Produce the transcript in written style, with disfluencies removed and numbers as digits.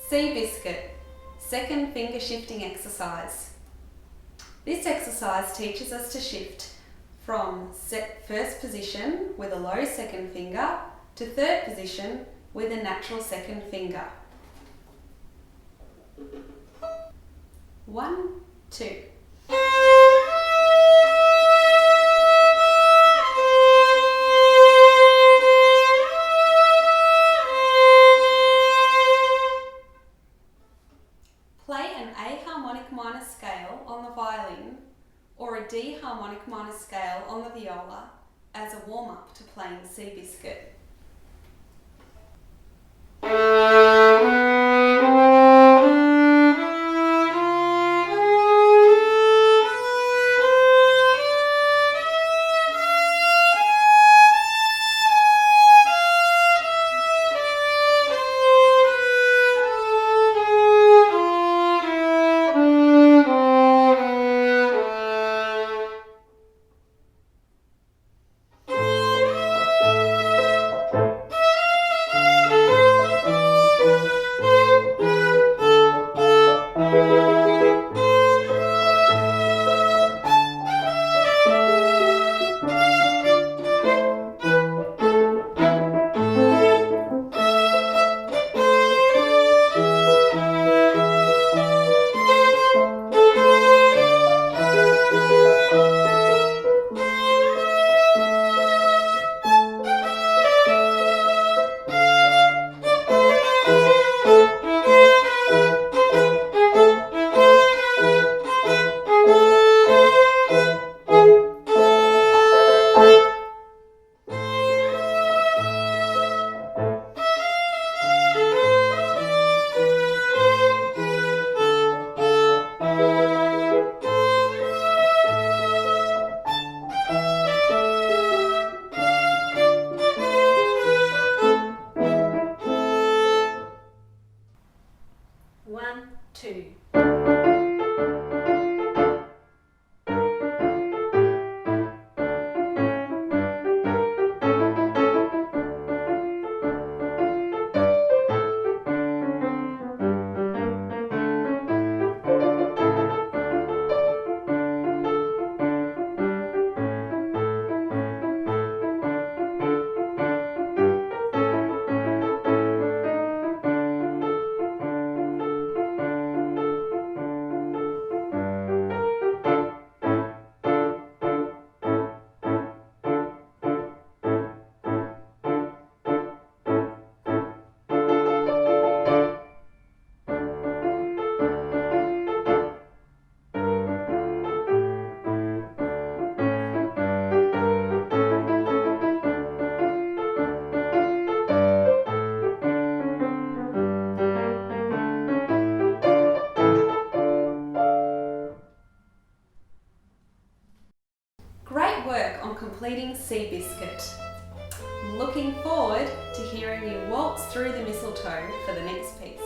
C Biscuit, second finger shifting exercise. This exercise teaches us to shift from first position with a low second finger to third position with a natural second finger. 1, 2. Play an A harmonic minor scale on the violin or a D harmonic minor scale on the viola as a warm-up to playing C Biscuit. One, two. Great work on completing C Biscuit. I'm looking forward to hearing you waltz through the mistletoe for the next piece.